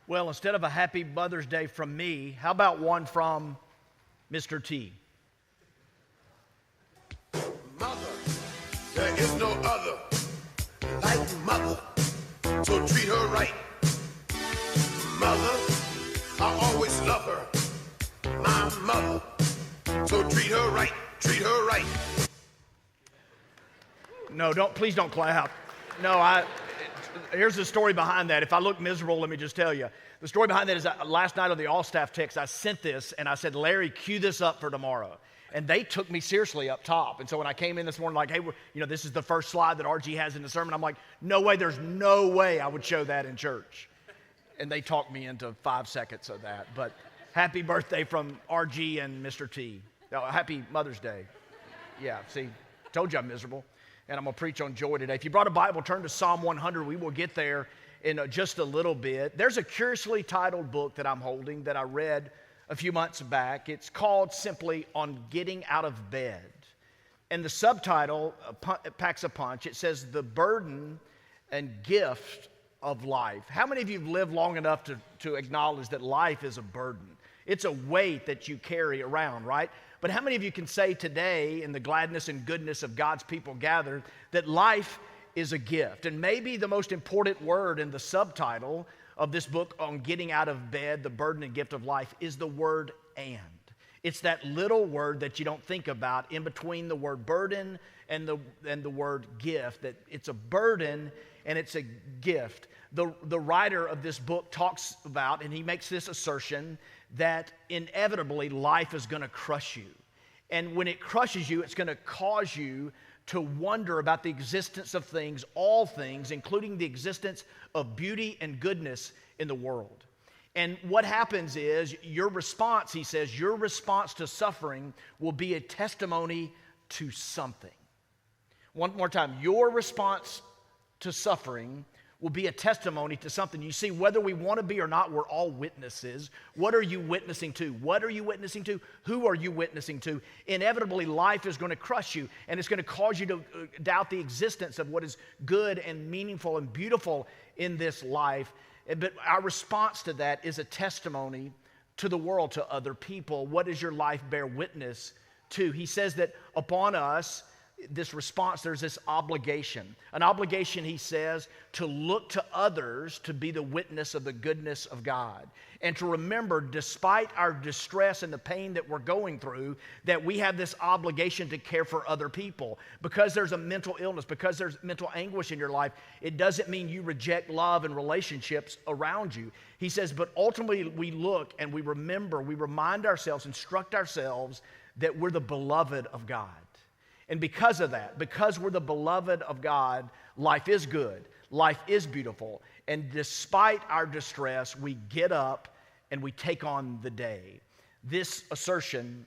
Well, instead of a happy Mother's Day from me, how about one from Mr. T? Mother, there is no other like mother, so treat her right. Mother, I always love her, my mother, so treat her right, treat her right. No, please don't clap. Here's the story behind that. If I look miserable, let me just tell you. The story behind that is that last night on the all-staff text, I sent this, and I said, Larry, cue this up for tomorrow. And they took me seriously up top. And so when I came in this morning, like, hey, this is the first slide that RG has in the sermon. I'm like, no way, there's no way I would show that in church. And they talked me into 5 seconds of that. But happy birthday from RG and Mr. T. Happy Mother's Day. Yeah, see, told you I'm miserable. And I'm going to preach on joy today. If you brought a Bible, turn to Psalm 100. We will get there in just a little bit. There's a curiously titled book that I'm holding that I read a few months back. It's called simply On Getting Out of Bed. And the subtitle packs a punch. It says, The Burden and Gift of Life. How many of you have lived long enough to acknowledge that life is a burden? It's a weight that you carry around, right? But how many of you can say today, in the gladness and goodness of God's people gathered, that life is a gift? And maybe the most important word in the subtitle of this book, On Getting Out of Bed, The Burden and Gift of Life, is the word and. It's that little word that you don't think about in between the word burden and the word gift, that it's a burden and it's a gift. The writer of this book talks about, and he makes this assertion, that inevitably life is going to crush you. And when it crushes you, it's going to cause you to wonder about the existence of things, all things, including the existence of beauty and goodness in the world. And what happens is your response, he says, your response to suffering will be a testimony to something. One more time, your response to suffering will be a testimony to something. You see, whether we want to be or not, we're all witnesses. What are you witnessing to? What are you witnessing to? Who are you witnessing to? Inevitably, life is going to crush you, and it's going to cause you to doubt the existence of what is good and meaningful and beautiful in this life. But our response to that is a testimony to the world, to other people. What does your life bear witness to? He says that upon us, this response, there's this obligation. An obligation, he says, to look to others to be the witness of the goodness of God. And to remember, despite our distress and the pain that we're going through, that we have this obligation to care for other people. Because there's a mental illness, because there's mental anguish in your life, it doesn't mean you reject love and relationships around you. He says, but ultimately we look and we remember, we remind ourselves, instruct ourselves that we're the beloved of God. And because of that, because we're the beloved of God, life is good, life is beautiful, and despite our distress, we get up and we take on the day. This assertion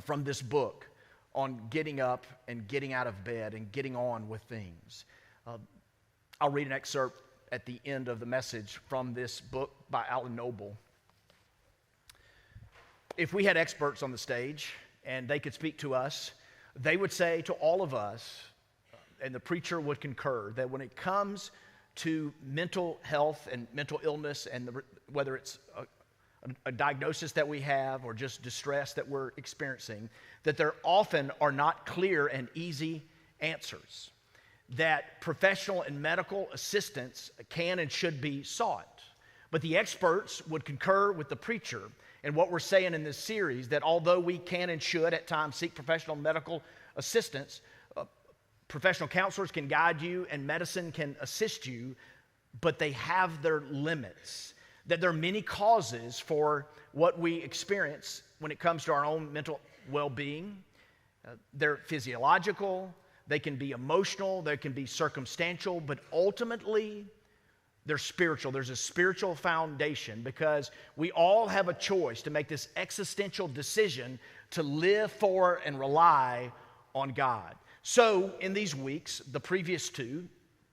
from this book on getting up and getting out of bed and getting on with things. I'll read an excerpt at the end of the message from this book by Alan Noble. If we had experts on the stage and they could speak to us, they would say to all of us, and the preacher would concur, that when it comes to mental health and mental illness, and whether it's a diagnosis that we have or just distress that we're experiencing, that there often are not clear and easy answers, that professional and medical assistance can and should be sought. But the experts would concur with the preacher. And what we're saying in this series, that although we can and should at times seek professional medical assistance, professional counselors can guide you and medicine can assist you, but they have their limits. That there are many causes for what we experience when it comes to our own mental well-being. They're physiological, they can be emotional, they can be circumstantial, but ultimately, they're spiritual. There's a spiritual foundation because we all have a choice to make this existential decision to live for and rely on God. So in these weeks, the previous two,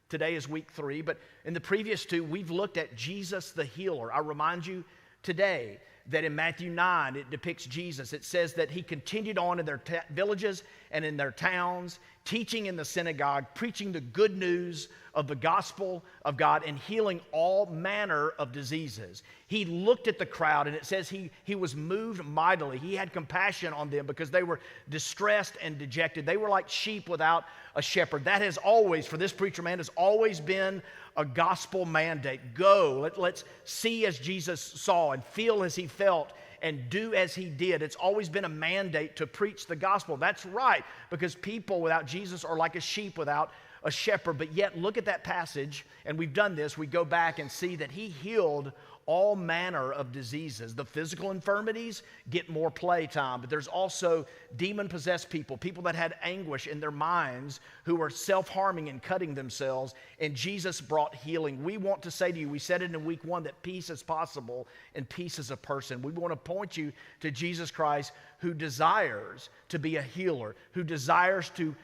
today is week 3, but in the previous 2, we've looked at Jesus the healer. I remind you today that in Matthew 9, it depicts Jesus. It says that he continued on in their villages and in their towns, teaching in the synagogue, preaching the good news of the gospel of God, and healing all manner of diseases. He looked at the crowd, and it says he was moved mightily. He had compassion on them because they were distressed and dejected. They were like sheep without a shepherd. That has always, for this preacher man, has always been a gospel mandate. Go, let's see as Jesus saw and feel as he felt and do as he did. It's always been a mandate to preach the gospel. That's right, because people without Jesus are like a sheep without a shepherd. But yet, look at that passage, and we've done this. We go back and see that he healed all manner of diseases. The physical infirmities get more play time, but there's also demon-possessed people, people that had anguish in their minds who were self-harming and cutting themselves, and Jesus brought healing. We want to say to you, we said it in week 1, that peace is possible and peace is a person. We want to point you to Jesus Christ, who desires to be a healer, who desires to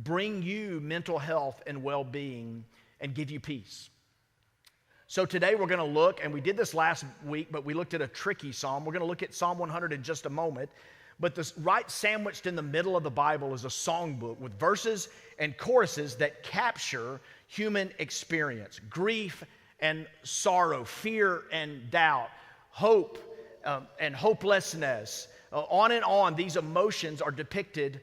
bring you mental health and well-being and give you peace. So today we're going to look, and we did this last week, but we looked at a tricky psalm. We're going to look at Psalm 100 in just a moment. But this right sandwiched in the middle of the Bible is a songbook with verses and choruses that capture human experience, grief and sorrow, fear and doubt, hope and hopelessness. On and on, these emotions are depicted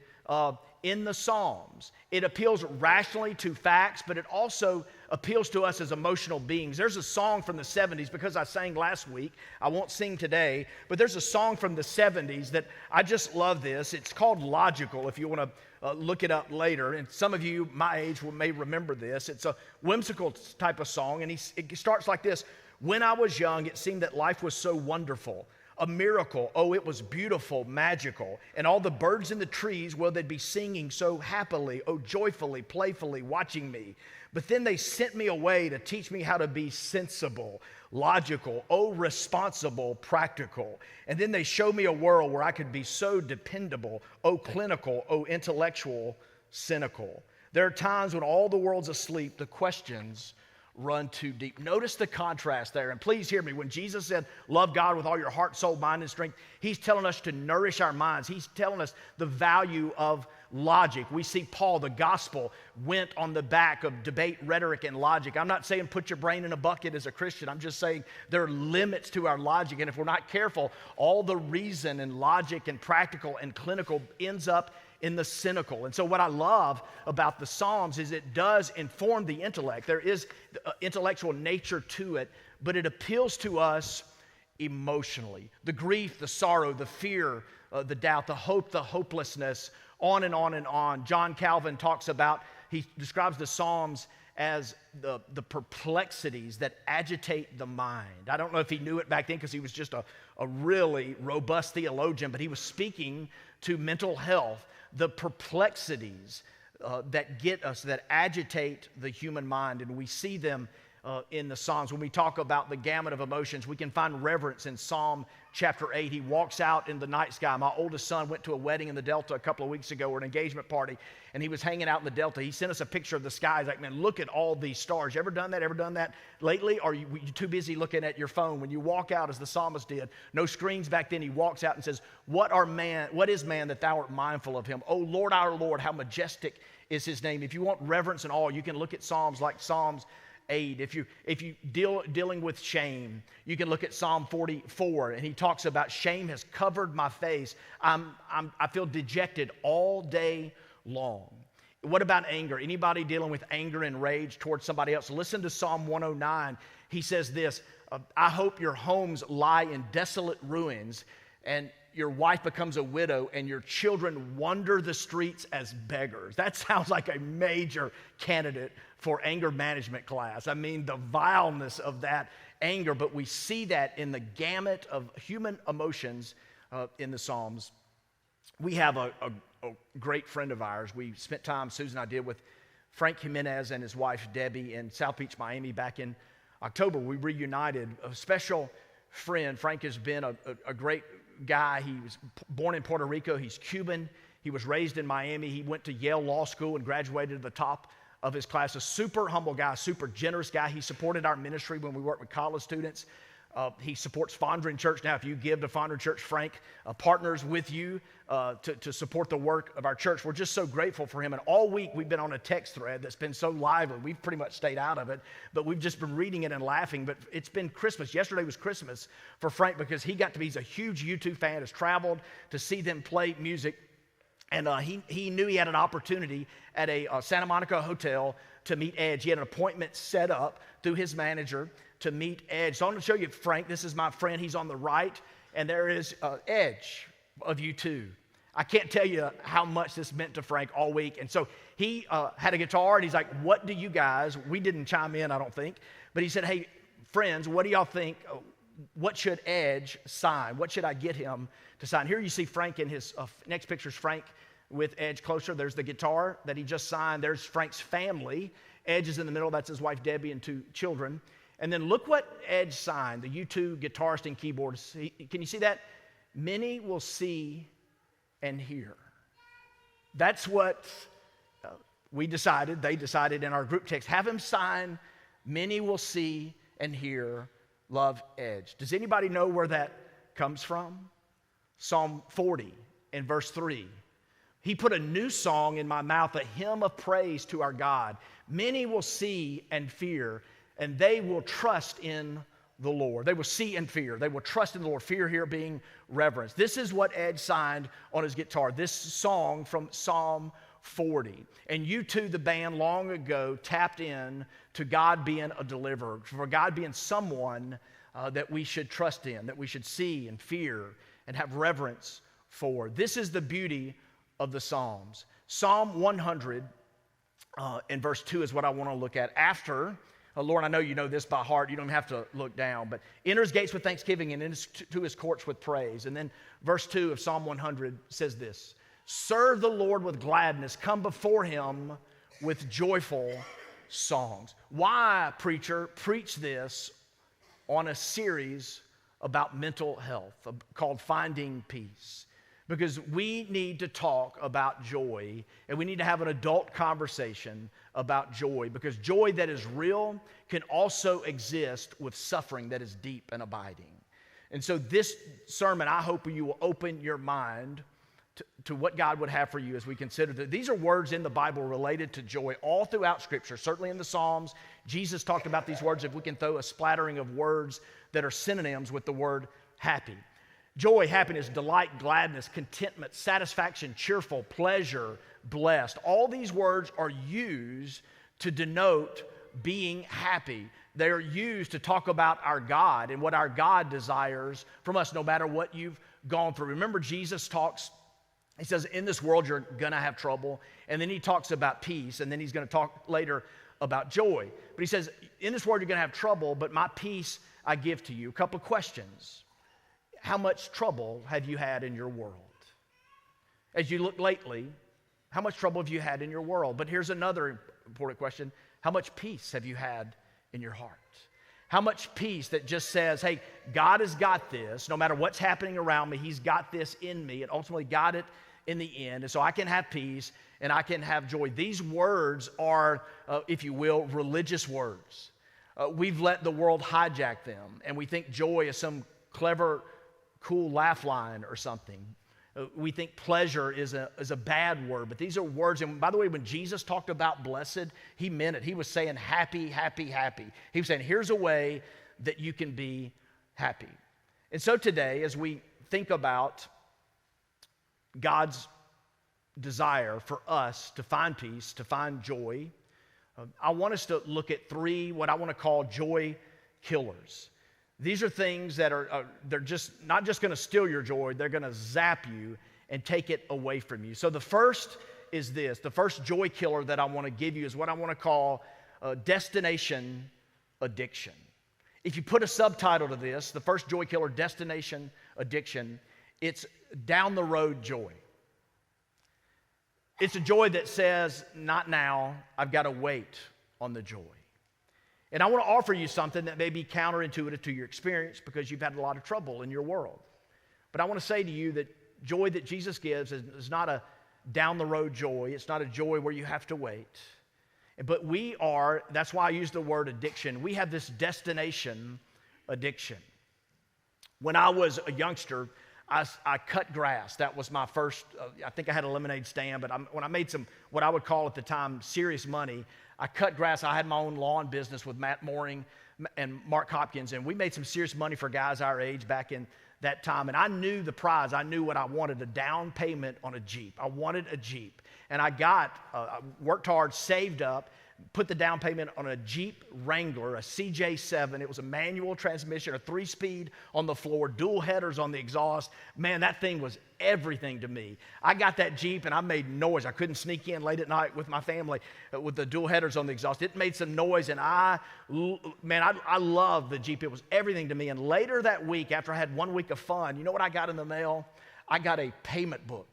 in the Psalms. It appeals rationally to facts, but it also appeals to us as emotional beings. There's a song from the 70s, because I sang last week, I won't sing today, but there's a song from the 70s that I just love this. It's called Logical, if you want to look it up later. And some of you my age may remember this. It's a whimsical type of song, and it starts like this. When I was young, it seemed that life was so wonderful. A miracle, oh, it was beautiful, magical. And all the birds in the trees, well, they'd be singing so happily, oh, joyfully, playfully, watching me. But then they sent me away to teach me how to be sensible, logical, oh, responsible, practical. And then they showed me a world where I could be so dependable, oh, clinical, oh, intellectual, cynical. There are times when all the world's asleep, the questions run too deep. Notice the contrast there. And please hear me. When Jesus said, love God with all your heart, soul, mind, and strength, he's telling us to nourish our minds. He's telling us the value of logic. We see Paul, the gospel, went on the back of debate, rhetoric, and logic. I'm not saying put your brain in a bucket as a Christian. I'm just saying there are limits to our logic. And if we're not careful, all the reason and logic and practical and clinical ends up in the cynical. And so what I love about the Psalms is it does inform the intellect. There is intellectual nature to it, but it appeals to us emotionally. The grief, the sorrow, the fear, the doubt, the hope, the hopelessness, on and on and on. John Calvin talks about, he describes the Psalms as the perplexities that agitate the mind. I don't know if he knew it back then because he was just a really robust theologian, but he was speaking to mental health, the perplexities that get us, that agitate the human mind, and we see them in the Psalms. When we talk about the gamut of emotions, we can find reverence in Psalm chapter 8. He walks out in the night sky. My oldest son went to a wedding in the Delta a couple of weeks ago, or an engagement party, and he was hanging out in the Delta. He sent us a picture of the sky. He's like, man, look at all these stars. You ever done that? Ever done that lately? Or are you too busy looking at your phone? When you walk out, as the psalmist did, no screens back then, he walks out and says, what is man that thou art mindful of him? O Lord, our Lord, how majestic is his name. If you want reverence and awe, you can look at Psalms like Psalms 8. If you dealing with shame, you can look at Psalm 44, and he talks about shame has covered my face. I feel dejected all day long. What about anger? Anybody dealing with anger and rage towards somebody else? Listen to Psalm 109. He says this, I hope your homes lie in desolate ruins, and your wife becomes a widow, and your children wander the streets as beggars. That sounds like a major candidate for anger management class. I mean, the vileness of that anger, but we see that in the gamut of human emotions in the Psalms. We have a great friend of ours. We spent time, Susan and I did, with Frank Jimenez and his wife Debbie in South Beach, Miami back in October. We reunited. A special friend. Frank has been a great guy. He was born in Puerto Rico. He's Cuban. He was raised in Miami. He went to Yale Law School and graduated at the top of his class. A super humble guy, super generous guy. He supported our ministry when we worked with college students. He supports Fondren Church now. If you give to Fondren Church, Frank partners with you to support the work of our church. We're just so grateful for him. And all week we've been on a text thread that's been so lively. We've pretty much stayed out of it, but we've just been reading it and laughing. But it's been Christmas. Yesterday was Christmas for Frank because he's a huge U2 fan, has traveled to see them play music. And he knew he had an opportunity at a Santa Monica hotel to meet Edge. He had an appointment set up through his manager to meet Edge. So I'm going to show you Frank. This is my friend. He's on the right. And there is Edge of U2. I can't tell you how much this meant to Frank all week. And so he had a guitar, and he's like, what do you guys, we didn't chime in, I don't think, but he said, hey, friends, what do y'all think? What should Edge sign? What should I get him to sign? Here you see Frank in his, next picture is Frank with Edge closer. There's the guitar that he just signed. There's Frank's family. Edge is in the middle. That's his wife, Debbie, and 2 children. And then look what Edge signed, the U2 guitarist and keyboardist. Can you see that? Many will see and hear. That's what they decided in our group text. Have him sign, many will see and hear, love Edge. Does anybody know where that comes from? Psalm 40 and verse 3. He put a new song in my mouth, a hymn of praise to our God. Many will see and fear, and they will trust in the Lord. They will see and fear. They will trust in the Lord. Fear here being reverence. This is what Ed signed on his guitar. This song from Psalm 40. And U2, the band, long ago tapped in to God being a deliverer, for God being someone that we should trust in, that we should see and fear and have reverence for. This is the beauty of the Psalms. Psalm 100 in verse 2 is what I want to look at. After, Lord, I know you know this by heart. You don't have to look down. But enter his gates with thanksgiving and into his courts with praise. And then verse 2 of Psalm 100 says this. Serve the Lord with gladness. Come before him with joyful songs. Why, preacher, preach this on a series about mental health called Finding Peace? Because we need to talk about joy, and we need to have an adult conversation about joy, because joy that is real can also exist with suffering that is deep and abiding. And so this sermon, I hope you will open your mind to what God would have for you as we consider that. These are words in the Bible related to joy all throughout Scripture, certainly in the Psalms. Jesus talked about these words. If we can throw a splattering of words that are synonyms with the word happy. Joy, happiness, delight, gladness, contentment, satisfaction, cheerful, pleasure, blessed. All these words are used to denote being happy. They are used to talk about our God and what our God desires from us, no matter what you've gone through. Remember, Jesus talks, he says, in this world you're going to have trouble. And then he talks about peace, and then he's going to talk later about joy. But he says, in this world you're going to have trouble, but my peace I give to you. A couple of questions. How much trouble have you had in your world? As you look lately, how much trouble have you had in your world? But here's another important question. How much peace have you had in your heart? How much peace that just says, hey, God has got this. No matter what's happening around me, he's got this in me and ultimately got it in the end. And so I can have peace and I can have joy. These words are, if you will, religious words. We've let the world hijack them, and we think joy is some clever, cool laugh line or something. We think pleasure is a bad word, but these are words. And by the way, when Jesus talked about blessed, he meant it. He was saying happy, happy, happy. He was saying, here's a way that you can be happy. And so today, as we think about God's desire for us to find peace, to find joy, I want us to look at 3 what I want to call joy killers. These are things that they're just not just going to steal your joy, they're going to zap you and take it away from you. So the first is this. The first joy killer that I want to give you is what I want to call destination addiction. If you put a subtitle to this, the first joy killer, destination addiction, it's down the road joy. It's a joy that says, not now, I've got to wait on the joy. And I want to offer you something that may be counterintuitive to your experience because you've had a lot of trouble in your world. But I want to say to you that joy that Jesus gives is not a down-the-road joy. It's not a joy where you have to wait. But that's why I use the word addiction. We have this destination addiction. When I was a youngster, I cut grass. That was my first, I think I had a lemonade stand, but when I made some, what I would call at the time, serious money, I cut grass. I had my own lawn business with Matt Mooring and Mark Hopkins, and we made some serious money for guys our age back in that time. And I knew the prize. I knew what I wanted, a down payment on a Jeep. I wanted a Jeep. And I worked hard, saved up, put the down payment on a Jeep Wrangler, a CJ7. It was a manual transmission, a 3-speed on the floor, dual headers on the exhaust. Man, that thing was everything to me. I got that Jeep and I made noise. I couldn't sneak in late at night with my family with the dual headers on the exhaust. It made some noise, and I loved the Jeep. It was everything to me. And later that week, after I had 1 week of fun, you know what I got in the mail? I got a payment book.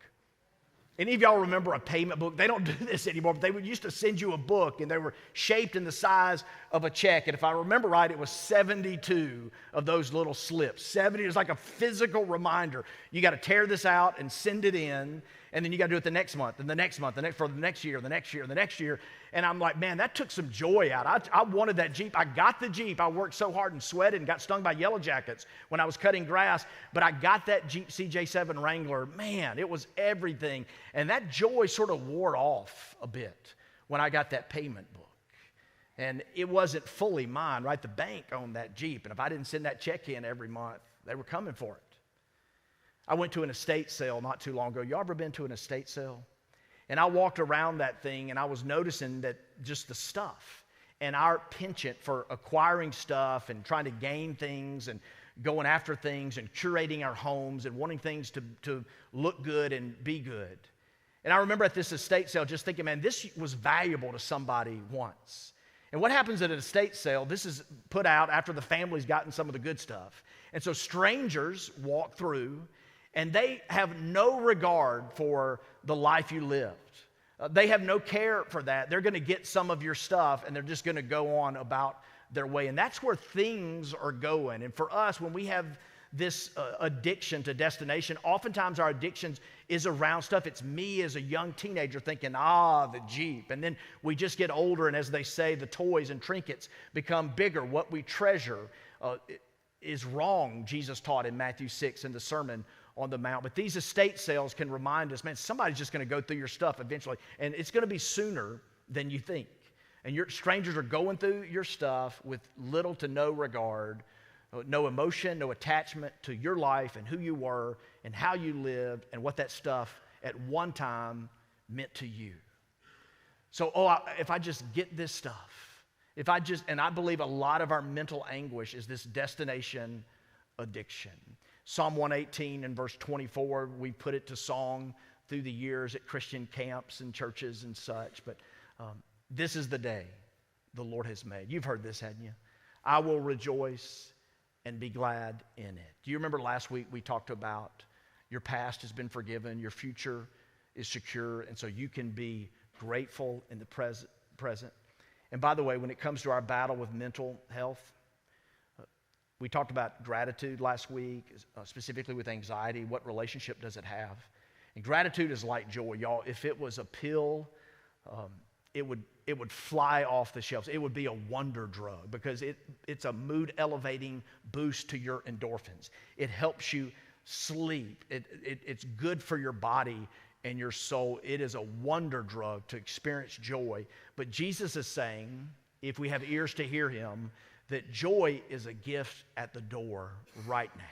Any of y'all remember a payment book? They don't do this anymore, but they used to send you a book, and they were shaped in the size of a check. And if I remember right, it was 72 of those little slips. 70 is like a physical reminder. You got to tear this out and send it in, and then you got to do it the next month, and the next month, for the next year, the next year, the next year. And I'm like, man, that took some joy out. I wanted that Jeep. I got the Jeep. I worked so hard and sweated and got stung by yellow jackets when I was cutting grass, but I got that Jeep CJ7 Wrangler. Man, it was everything. And that joy sort of wore off a bit when I got that payment book. And it wasn't fully mine, right? The bank owned that Jeep, and if I didn't send that check in every month, they were coming for it. I went to an estate sale not too long ago. Y'all ever been to an estate sale? And I walked around that thing, and I was noticing that just the stuff and our penchant for acquiring stuff and trying to gain things and going after things and curating our homes and wanting things to look good and be good. And I remember at this estate sale just thinking, man, this was valuable to somebody once. And what happens at an estate sale, this is put out after the family's gotten some of the good stuff. And so strangers walk through, and they have no regard for the life you lived. They have no care for that. They're going to get some of your stuff, and they're just going to go on about their way. And that's where things are going. And for us, when we have this addiction to destination, oftentimes our addictions is around stuff. It's me as a young teenager thinking, the Jeep. And then we just get older, and as they say, the toys and trinkets become bigger. What we treasure is wrong, Jesus taught in Matthew 6 in the Sermon on the Mount. But these estate sales can remind us, man, somebody's just going to go through your stuff eventually, and it's going to be sooner than you think. And your strangers are going through your stuff with little to no regard, no emotion, no attachment to your life and who you were and how you lived and what that stuff at one time meant to you. So, if I just get this stuff, and I believe a lot of our mental anguish is this destination addiction. Psalm 118 and verse 24, we put it to song through the years at Christian camps and churches and such. But this is the day the Lord has made. You've heard this, hadn't you? I will rejoice and be glad in it. Do you remember last week we talked about your past has been forgiven, your future is secure, and so you can be grateful in the present. And by the way, when it comes to our battle with mental health, we talked about gratitude last week, specifically with anxiety. What relationship does it have? And gratitude is like joy, y'all. If it was a pill, it would fly off the shelves. It would be a wonder drug because it's a mood-elevating boost to your endorphins. It helps you sleep. It's good for your body and your soul. It is a wonder drug to experience joy. But Jesus is saying, if we have ears to hear him, that joy is a gift at the door right now.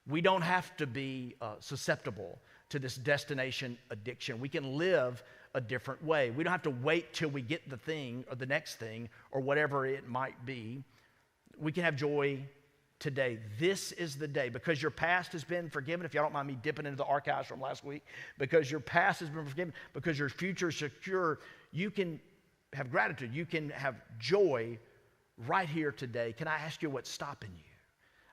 We don't have to be susceptible to this destination addiction. We can live a different way. We don't have to wait till we get the thing or the next thing or whatever it might be. We can have joy today. This is the day. Because your past has been forgiven, if y'all don't mind me dipping into the archives from last week, because your past has been forgiven, because your future is secure, you can have gratitude. You can have joy right here today. Can I ask you what's stopping you?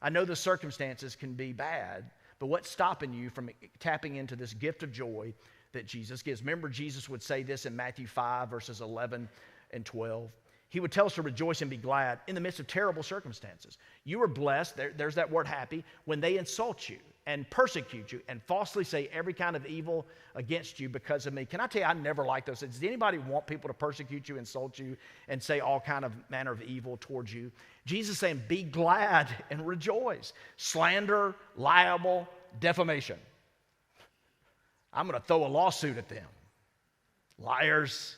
I know the circumstances can be bad, but what's stopping you from tapping into this gift of joy that Jesus gives? Remember, Jesus would say this in Matthew 5, verses 11 and 12. He would tell us to rejoice and be glad in the midst of terrible circumstances. You are blessed, there's that word happy, when they insult you and persecute you and falsely say every kind of evil against you because of me. Can I tell you, I never like those things. Does anybody want people to persecute you, insult you, and say all kind of manner of evil towards you? Jesus is saying, be glad and rejoice. Slander, libel, defamation. I'm going to throw a lawsuit at them. Liars.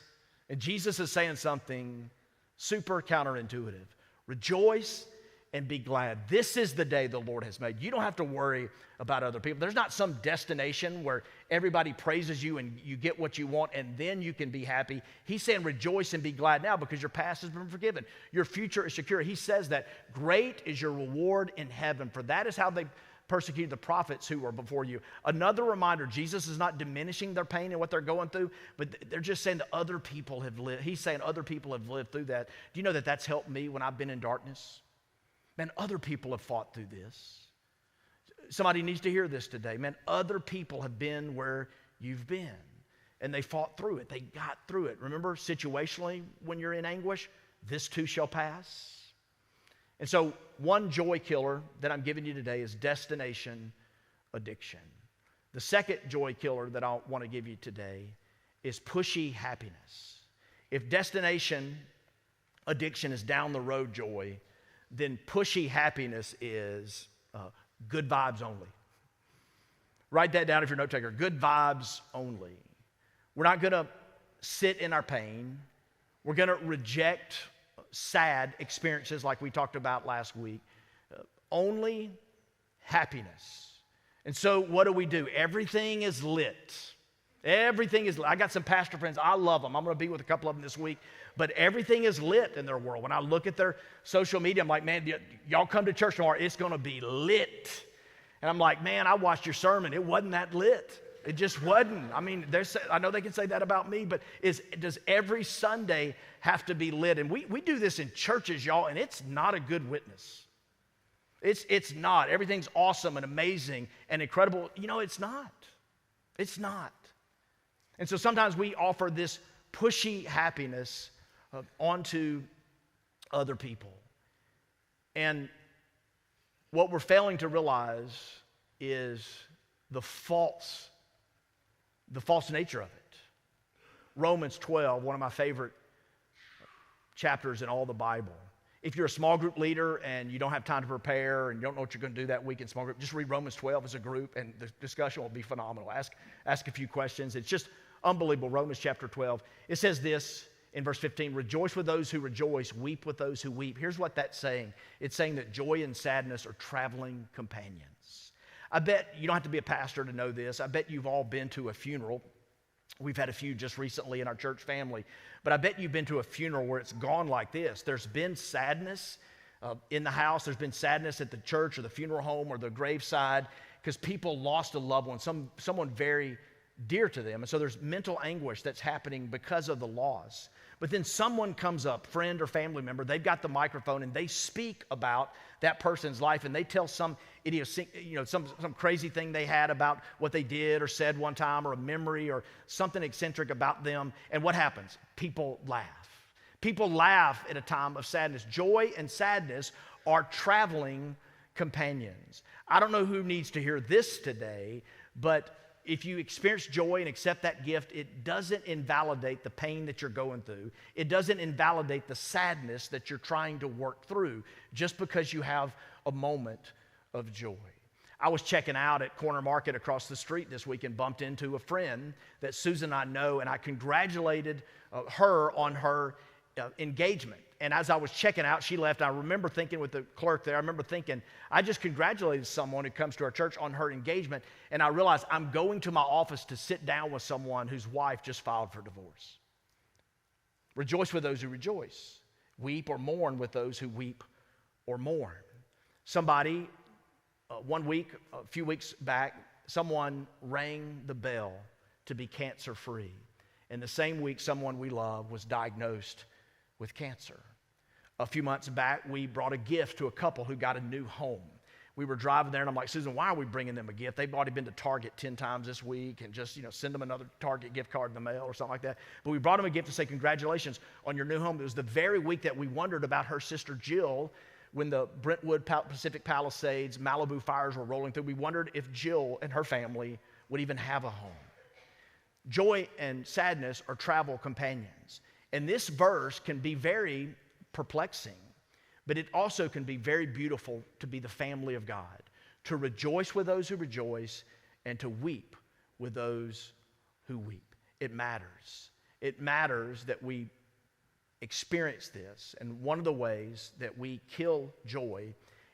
And Jesus is saying something super counterintuitive. Rejoice and be glad. This is the day the Lord has made. You don't have to worry about other people. There's not some destination where everybody praises you and you get what you want and then you can be happy. He's saying rejoice and be glad now because your past has been forgiven. Your future is secure. He says that great is your reward in heaven, for that is how they persecuted the prophets who were before you. Another reminder, Jesus is not diminishing their pain and what they're going through, but they're just saying that other people have lived. He's saying other people have lived through that. Do you know that that's helped me when I've been in darkness? Man, other people have fought through this. Somebody needs to hear this today. Man, other people have been where you've been, and they fought through it. They got through it. Remember, situationally, when you're in anguish, this too shall pass. And so one joy killer that I'm giving you today is destination addiction. The second joy killer that I want to give you today is pushy happiness. If destination addiction is down the road joy, then pushy happiness is good vibes only. Write that down if you're a note taker. Good vibes only. We're not going to sit in our pain. We're going to reject sad experiences like we talked about last week. Only happiness. And so what do? Everything is lit. Everything is lit. I got some pastor friends. I love them. I'm going to be with a couple of them this week. But everything is lit in their world. When I look at their social media, I'm like, man, y'all come to church tomorrow. It's going to be lit. And I'm like, man, I watched your sermon. It wasn't that lit. It just wasn't. I mean, I know they can say that about me, but does every Sunday have to be lit? And we do this in churches, y'all, and it's not a good witness. It's not. Everything's awesome and amazing and incredible. You know, it's not. It's not. And so sometimes we offer this pushy happiness onto other people. And what we're failing to realize is the false nature of it. Romans 12, one of my favorite chapters in all the Bible. If you're a small group leader and you don't have time to prepare and you don't know what you're going to do that week in small group, just read Romans 12 as a group and the discussion will be phenomenal. Ask a few questions. It's just unbelievable. Romans chapter 12. It says this in verse 15, rejoice with those who rejoice, weep with those who weep. Here's what that's saying. It's saying that joy and sadness are traveling companions. I bet you don't have to be a pastor to know this. I bet you've all been to a funeral. We've had a few just recently in our church family. But I bet you've been to a funeral where it's gone like this. There's been sadness in the house. There's been sadness at the church or the funeral home or the graveside because people lost a loved one, someone very dear to them. And so there's mental anguish that's happening because of the loss. But then someone comes up, friend or family member, they've got the microphone and they speak about that person's life and they tell some some crazy thing they had about what they did or said one time or a memory or something eccentric about them. And what happens? People laugh. People laugh at a time of sadness. Joy and sadness are traveling companions. I don't know who needs to hear this today, but if you experience joy and accept that gift, it doesn't invalidate the pain that you're going through. It doesn't invalidate the sadness that you're trying to work through just because you have a moment of joy. I was checking out at Corner Market across the street this week and bumped into a friend that Susan and I know, and I congratulated her on her engagement. And as I was checking out, she left. I remember thinking with the clerk there, I just congratulated someone who comes to our church on her engagement. And I realized I'm going to my office to sit down with someone whose wife just filed for divorce. Rejoice with those who rejoice. Weep or mourn with those who weep or mourn. Somebody, a few weeks back, someone rang the bell to be cancer-free. And the same week, someone we love was diagnosed with cancer. A few months back, we brought a gift to a couple who got a new home. We were driving there, and I'm like, Susan, why are we bringing them a gift? They've already been to Target 10 times this week, and just, send them another Target gift card in the mail or something like that. But we brought them a gift to say, congratulations on your new home. It was the very week that we wondered about her sister Jill when the Brentwood Pacific Palisades Malibu fires were rolling through. We wondered if Jill and her family would even have a home. Joy and sadness are travel companions. And this verse can be very perplexing, but it also can be very beautiful to be the family of God, to rejoice with those who rejoice and to weep with those who weep. It matters. It matters that we experience this. And one of the ways that we kill joy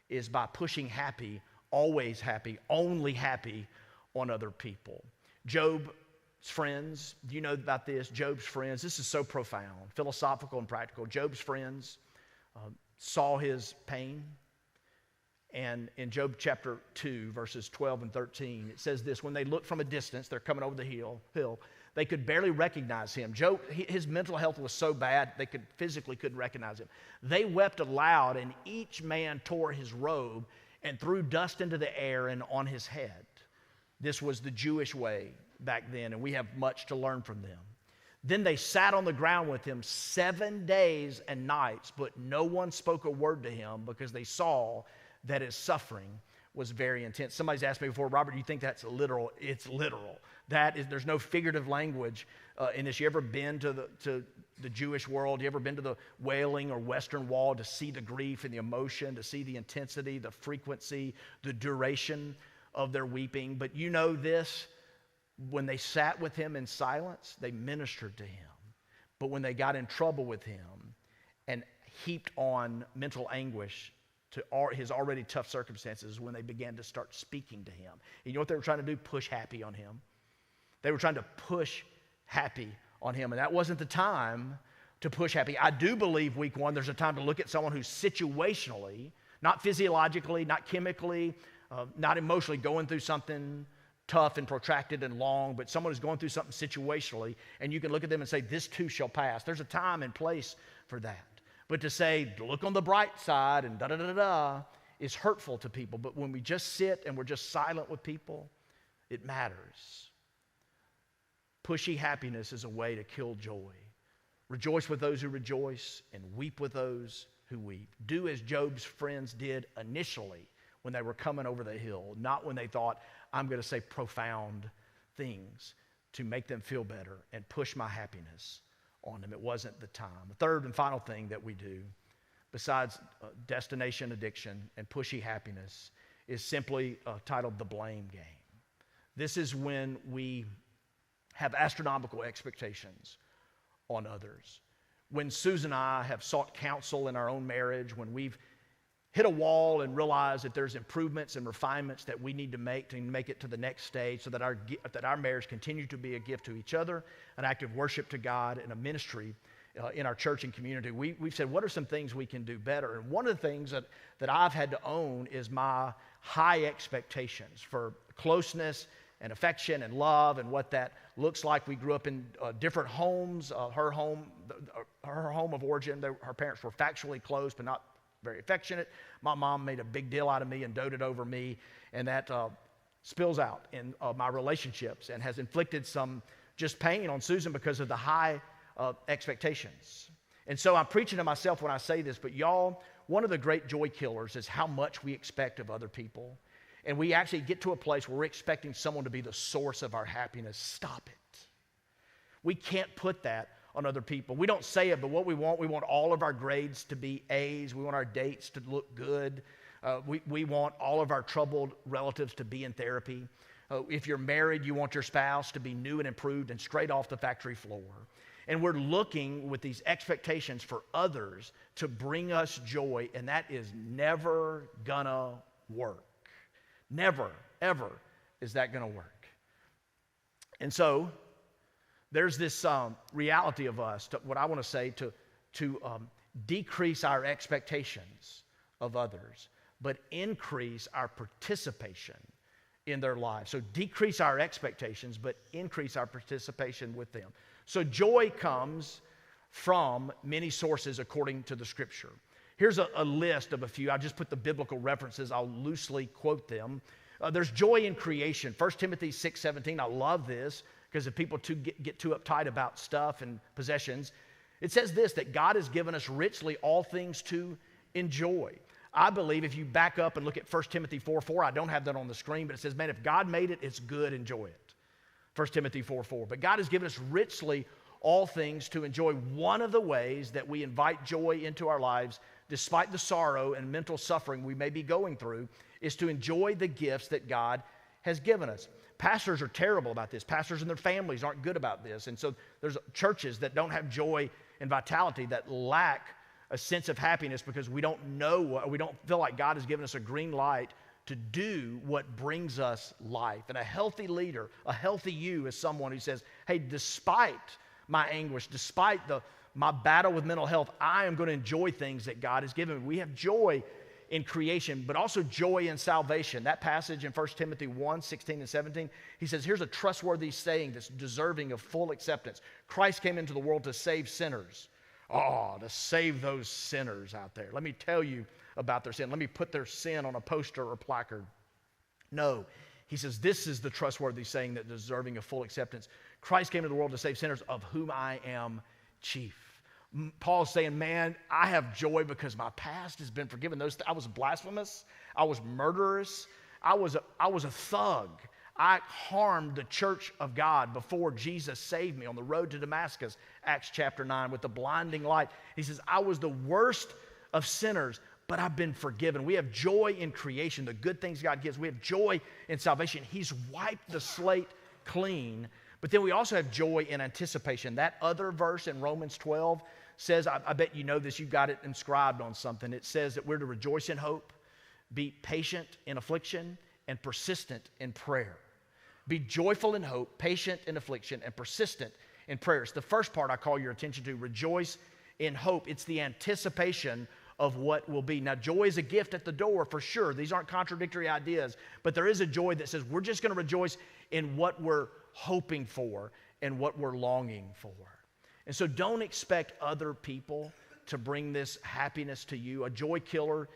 is by pushing happy, always happy, only happy on other people. Job's friends, do you know about this? Job's friends, this is so profound, philosophical and practical. Job's friends saw his pain. And in Job chapter 2, verses 12 and 13, it says this: when they looked from a distance, they're coming over the hill, they could barely recognize him. Job, his mental health was so bad, they physically couldn't recognize him. They wept aloud, and each man tore his robe and threw dust into the air and on his head. This was the Jewish way back then, and we have much to learn from them. Then they sat on the ground with him 7 days and nights, but no one spoke a word to him because they saw that his suffering was very intense. Somebody's asked me before, Robert, do you think that's literal? It's literal. There's no figurative language in this. You ever been to the Jewish world? You ever been to the Wailing or Western Wall to see the grief and the emotion, to see the intensity, the frequency, the duration of their weeping? But you know this, when they sat with him in silence, they ministered to him. But when they got in trouble with him and heaped on mental anguish to his already tough circumstances, when they began to start speaking to him. And you know what they were trying to do? Push happy on him. They were trying to push happy on him, and that wasn't the time to push happy. I do believe week one, there's a time to look at someone who's situationally, not physiologically, not chemically, not emotionally going through something tough and protracted and long, but someone who's going through something situationally, and you can look at them and say, this too shall pass. There's a time and place for that. But to say, look on the bright side and da-da-da-da-da is hurtful to people. But when we just sit and we're just silent with people, it matters. Pushy happiness is a way to kill joy. Rejoice with those who rejoice and weep with those who weep. Do as Job's friends did initially when they were coming over the hill, not when they thought, I'm going to say profound things to make them feel better and push my happiness on them. It wasn't the time. The third and final thing that we do, besides destination addiction and pushy happiness, is simply titled the blame game. This is when we have astronomical expectations on others. When Susan and I have sought counsel in our own marriage, when we've hit a wall and realized that there's improvements and refinements that we need to make it to the next stage so that our marriage continue to be a gift to each other, an act of worship to God, and a ministry in our church and community. We've said, what are some things we can do better? And one of the things that I've had to own is my high expectations for closeness and affection and love and what that looks like. We grew up in different homes. Her home of origin, her parents were factually close but not very affectionate. My mom made a big deal out of me and doted over me, and that spills out in my relationships and has inflicted some just pain on Susan because of the high expectations. And so I'm preaching to myself when I say this, but y'all, one of the great joy killers is how much we expect of other people. And we actually get to a place where we're expecting someone to be the source of our happiness. Stop it. We can't put that on other people. We don't say it, but what we want all of our grades to be A's. We want our dates to look good. We want all of our troubled relatives to be in therapy. If you're married, you want your spouse to be new and improved and straight off the factory floor. And we're looking with these expectations for others to bring us joy, and that is never gonna work. Never, ever is that gonna work. And so, there's this reality of us, what I want to say, to decrease our expectations of others, but increase our participation in their lives. So decrease our expectations, but increase our participation with them. So joy comes from many sources according to the Scripture. Here's a list of a few. I just put the biblical references. I'll loosely quote them. There's joy in creation. 1 Timothy 6:17. I love this because if people get too uptight about stuff and possessions, it says this, that God has given us richly all things to enjoy. I believe if you back up and look at 1 Timothy 4:4, I don't have that on the screen, but it says, man, if God made it, it's good, enjoy it. 1 Timothy 4:4. But God has given us richly all things to enjoy. One of the ways that we invite joy into our lives, despite the sorrow and mental suffering we may be going through, is to enjoy the gifts that God has given us. Pastors are terrible about this. Pastors and their families aren't good about this. And so there's churches that don't have joy and vitality, that lack a sense of happiness because we don't know, we don't feel like God has given us a green light to do what brings us life. And a healthy leader, a healthy you, is someone who says, hey, despite my anguish, despite my battle with mental health, I am going to enjoy things that God has given me. We have joy in creation, but also joy in salvation. That passage in 1 Timothy 1:16 and 17, he says, here's a trustworthy saying that's deserving of full acceptance. Christ came into the world to save sinners. Oh, to save those sinners out there. Let me tell you about their sin. Let me put their sin on a poster or placard. No, he says, this is the trustworthy saying that deserving of full acceptance. Christ came into the world to save sinners, of whom I am chief. Paul's saying, man, I have joy because my past has been forgiven. I was blasphemous. I was murderous. I was a thug. I harmed the church of God before Jesus saved me on the road to Damascus, Acts chapter 9, with the blinding light. He says, I was the worst of sinners, but I've been forgiven. We have joy in creation, the good things God gives. We have joy in salvation. He's wiped the slate clean. But then we also have joy in anticipation. That other verse in Romans 12 says, I bet you know this, you've got it inscribed on something. It says that we're to rejoice in hope, be patient in affliction, and persistent in prayer. Be joyful in hope, patient in affliction, and persistent in prayers. The first part I call your attention to, rejoice in hope. It's the anticipation of what will be. Now, joy is a gift at the door for sure. These aren't contradictory ideas, but there is a joy that says we're just going to rejoice in what we're hoping for and what we're longing for. And so don't expect other people to bring this happiness to you. A joy killer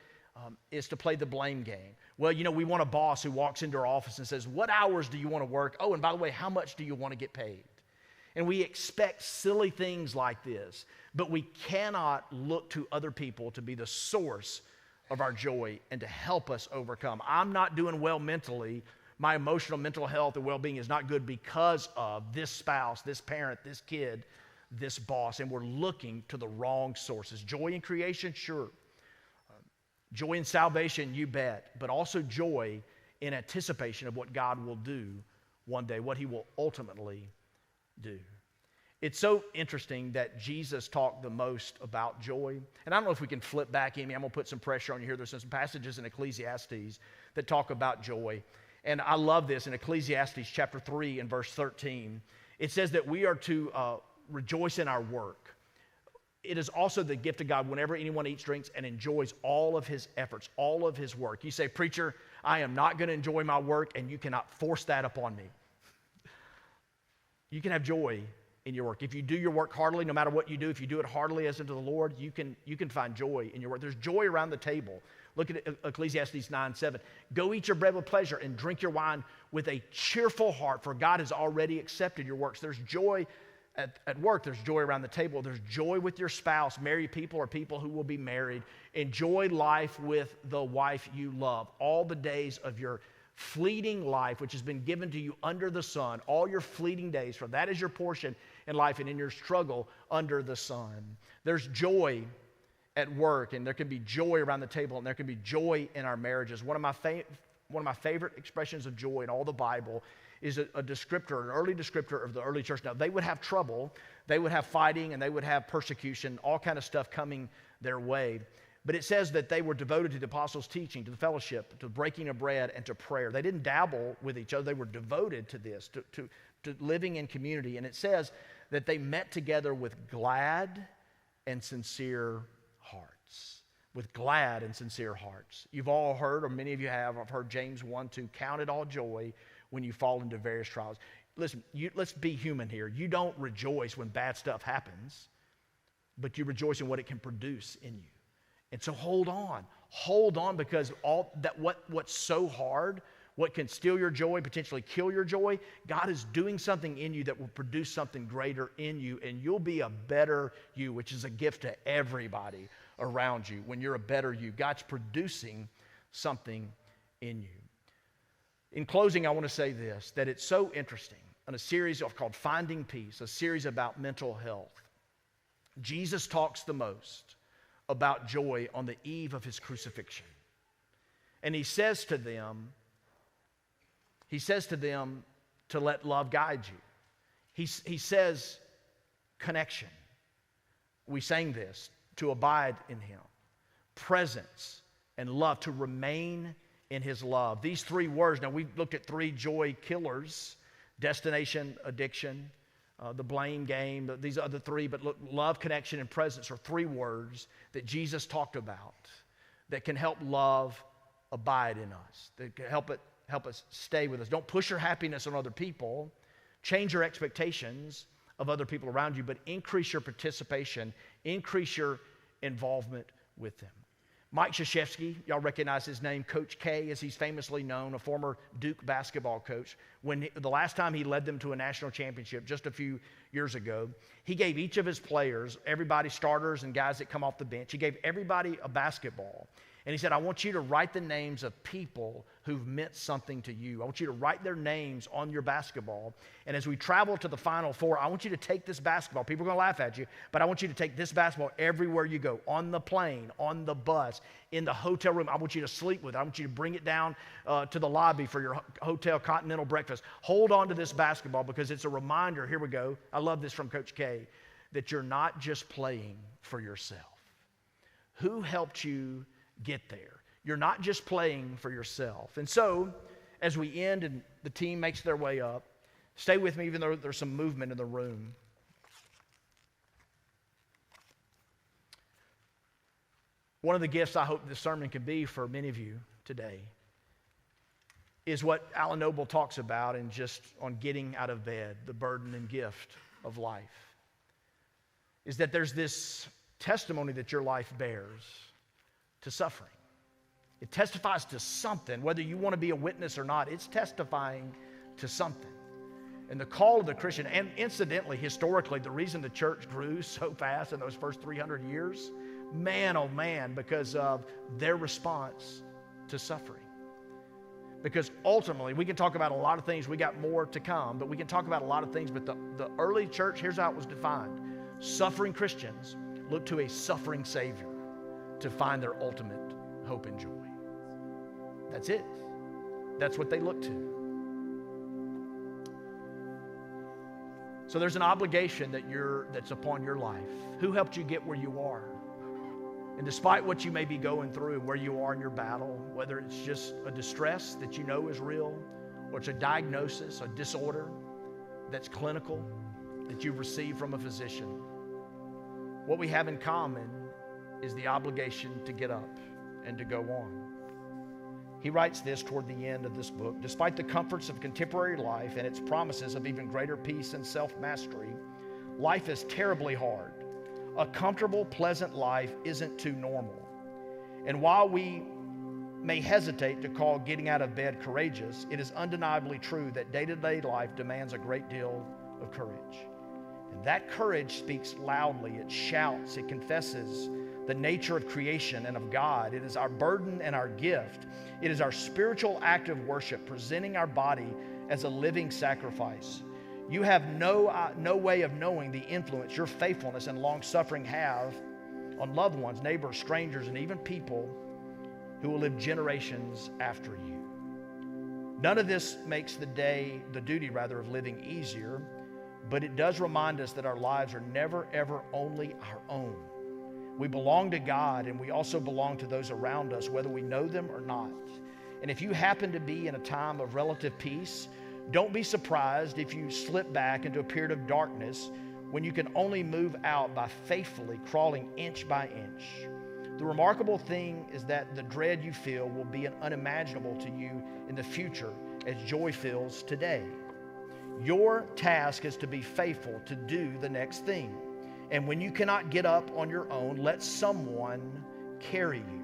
is to play the blame game. Well, you know, we want a boss who walks into our office and says, what hours do you want to work? Oh, and by the way, how much do you want to get paid? And we expect silly things like this, but we cannot look to other people to be the source of our joy and to help us overcome. I'm not doing well mentally. My emotional mental health and well-being is not good because of this spouse, this parent, this kid, this boss, and we're looking to the wrong sources. Joy in creation, sure. Joy in salvation, you bet, but also joy in anticipation of what God will do one day, what he will ultimately do. It's so interesting that Jesus talked the most about joy. And I don't know if we can flip back, Amy. I'm going to put some pressure on you here. There's some passages in Ecclesiastes that talk about joy. And I love this in Ecclesiastes chapter 3 and verse 13. It says that we are to rejoice in our work. It is also the gift of God whenever anyone eats, drinks, and enjoys all of his efforts, all of his work. You say, preacher, I am not going to enjoy my work, and you cannot force that upon me. You can have joy in your work. If you do your work heartily, no matter what you do, if you do it heartily as unto the Lord, you can find joy in your work. There's joy around the table. Look at Ecclesiastes 9:7. Go eat your bread with pleasure and drink your wine with a cheerful heart, for God has already accepted your works. There's joy at work. There's joy around the table. There's joy with your spouse. Married people or people who will be married. Enjoy life with the wife you love. All the days of your fleeting life, which has been given to you under the sun, all your fleeting days, for that is your portion in life and in your struggle under the sun. There's joy at work, and there can be joy around the table, and there can be joy in our marriages. One of my favorite expressions of joy in all the Bible is a descriptor, an early descriptor of the early church. Now, they would have trouble, they would have fighting, and they would have persecution, all kind of stuff coming their way. But it says that they were devoted to the apostles' teaching, to the fellowship, to breaking of bread, and to prayer. They didn't dabble with each other. They were devoted to this, to living in community. And it says that they met together with glad and sincere hearts. With glad and sincere hearts. You've all heard, or many of you have, I've heard James 1:2, count it all joy when you fall into various trials. Listen, let's be human here. You don't rejoice when bad stuff happens, but you rejoice in what it can produce in you. And so hold on, because all that what's so hard, what can steal your joy, potentially kill your joy, God is doing something in you that will produce something greater in you, and you'll be a better you, which is a gift to everybody around you. When you're a better you, God's producing something in you. In closing, I want to say this, that it's so interesting. In a series called Finding Peace, a series about mental health, Jesus talks the most about joy on the eve of his crucifixion. And he says to them to let love guide you. He says connection. We sang this, to abide in him. Presence and love, to remain in his love. These three words, now we've looked at three joy killers: destination, addiction, the blame game, these other three, but look, love, connection, and presence are three words that Jesus talked about that can help love abide in us, that can help us stay with us. Don't push your happiness on other people. Change your expectations of other people around you, but increase your participation, increase your involvement with them. Mike Krzyzewski, y'all recognize his name, Coach K, as he's famously known, a former Duke basketball coach. The last time he led them to a national championship, just a few years ago, he gave each of his players, everybody, starters and guys that come off the bench, he gave everybody a basketball. And he said, I want you to write the names of people who've meant something to you. I want you to write their names on your basketball. And as we travel to the Final Four, I want you to take this basketball. People are going to laugh at you, but I want you to take this basketball everywhere you go, on the plane, on the bus, in the hotel room. I want you to sleep with it. I want you to bring it down to the lobby for your hotel continental breakfast. Hold on to this basketball because it's a reminder, here we go, I love this from Coach K, that you're not just playing for yourself. Who helped you get there? You're not just playing for yourself. And so, as we end and the team makes their way up, stay with me even though there's some movement in the room. One of the gifts I hope this sermon can be for many of you today is what Alan Noble talks about in just on getting out of bed, the burden and gift of life. Is that there's this testimony that your life bears to suffering. It testifies to something, whether you want to be a witness or not, it's testifying to something. And the call of the Christian, and incidentally, historically, the reason the church grew so fast in those first 300 years, man, oh man, because of their response to suffering. Because ultimately, we can talk about a lot of things, we got more to come, but we can talk about a lot of things, but the early church, here's how it was defined. Suffering Christians look to a suffering Savior to find their ultimate hope and joy. That's it. That's what they look to. So there's an obligation that's upon your life. Who helped you get where you are? And despite what you may be going through and where you are in your battle, whether it's just a distress that you know is real, or it's a diagnosis, a disorder that's clinical, that you've received from a physician, what we have in common is the obligation to get up and to go on. He writes this toward the end of this book. Despite the comforts of contemporary life and its promises of even greater peace and self-mastery, life is terribly hard. A comfortable, pleasant life isn't too normal. And while we may hesitate to call getting out of bed courageous, it is undeniably true that day-to-day life demands a great deal of courage. And that courage speaks loudly, it shouts, it confesses the nature of creation and of God. It is our burden and our gift. It is our spiritual act of worship, presenting our body as a living sacrifice. You have no way of knowing the influence your faithfulness and long-suffering have on loved ones, neighbors, strangers, and even people who will live generations after you. None of this makes the duty of living easier, but it does remind us that our lives are never, ever only our own. We belong to God, and we also belong to those around us, whether we know them or not. And if you happen to be in a time of relative peace, don't be surprised if you slip back into a period of darkness when you can only move out by faithfully crawling inch by inch. The remarkable thing is that the dread you feel will be unimaginable to you in the future as joy feels today. Your task is to be faithful to do the next thing. And when you cannot get up on your own, let someone carry you,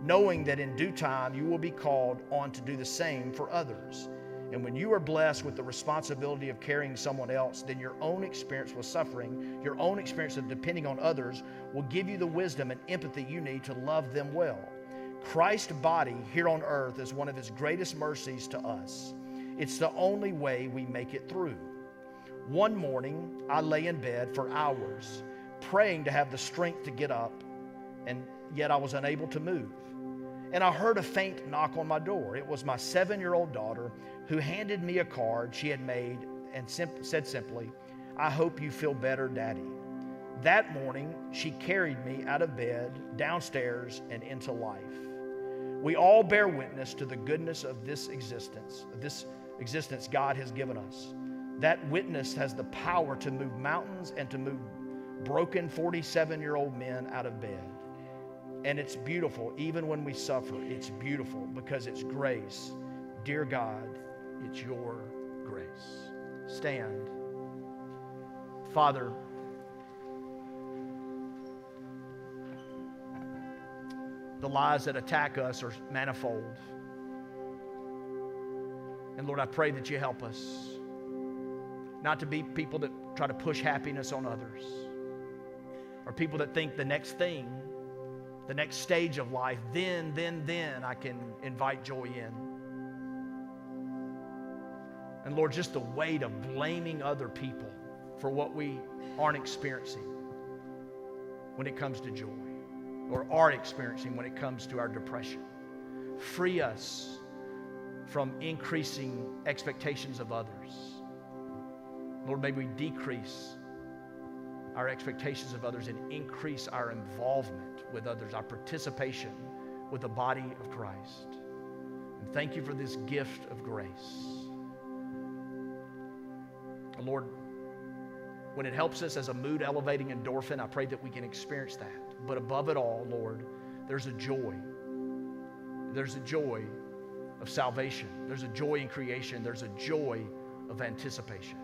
knowing that in due time you will be called on to do the same for others. And when you are blessed with the responsibility of carrying someone else, then your own experience with suffering, your own experience of depending on others, will give you the wisdom and empathy you need to love them well. Christ's body here on earth is one of his greatest mercies to us. It's the only way we make it through. One morning, I lay in bed for hours, praying to have the strength to get up, and yet I was unable to move. And I heard a faint knock on my door. It was my 7-year-old daughter who handed me a card she had made and said simply, "I hope you feel better, Daddy." That morning, she carried me out of bed, downstairs, and into life. We all bear witness to the goodness of this existence God has given us. That witness has the power to move mountains and to move broken 47-year-old men out of bed. And it's beautiful, even when we suffer, it's beautiful because it's grace. Dear God, it's your grace. Stand. Father, the lies that attack us are manifold. And Lord, I pray that you help us not to be people that try to push happiness on others, or people that think the next thing, the next stage of life, then I can invite joy in. And Lord, just the weight of blaming other people for what we aren't experiencing when it comes to joy, or are experiencing when it comes to our depression. Free us from increasing expectations of others. Lord, may we decrease our expectations of others and increase our involvement with others, our participation with the body of Christ. And thank you for this gift of grace. And Lord, when it helps us as a mood-elevating endorphin, I pray that we can experience that. But above it all, Lord, there's a joy. There's a joy of salvation. There's a joy in creation. There's a joy of anticipation.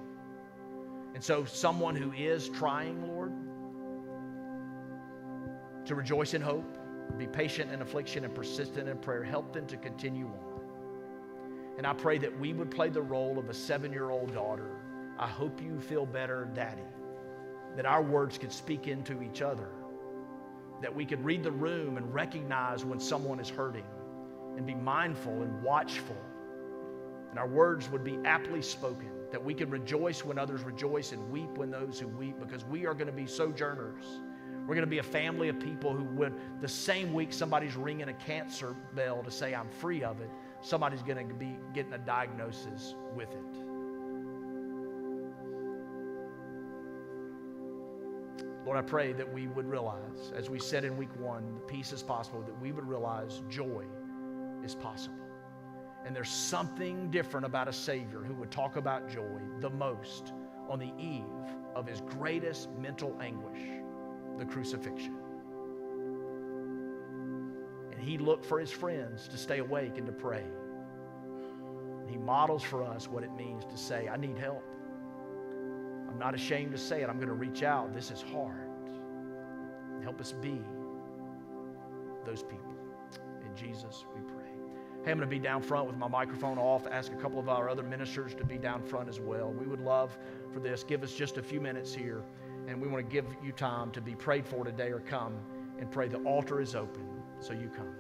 And so someone who is trying, Lord, to rejoice in hope, be patient in affliction, and persistent in prayer, help them to continue on. And I pray that we would play the role of a 7-year-old daughter. I hope you feel better, Daddy. That our words could speak into each other. That we could read the room and recognize when someone is hurting and be mindful and watchful. And our words would be aptly spoken. That we could rejoice when others rejoice and weep when those who weep, because we are going to be sojourners. We're going to be a family of people who, when the same week somebody's ringing a cancer bell to say I'm free of it, somebody's going to be getting a diagnosis with it. Lord, I pray that we would realize, as we said in week 1, the peace is possible, that we would realize joy is possible. And there's something different about a Savior who would talk about joy the most on the eve of his greatest mental anguish, the crucifixion. And he looked for his friends to stay awake and to pray. And he models for us what it means to say, I need help. I'm not ashamed to say it. I'm going to reach out. This is hard. Help us be those people. In Jesus we pray. Hey, I'm going to be down front with my microphone off, ask a couple of our other ministers to be down front as well. We would love for this. Give us just a few minutes here, and we want to give you time to be prayed for today or come and pray. The altar is open, so you come.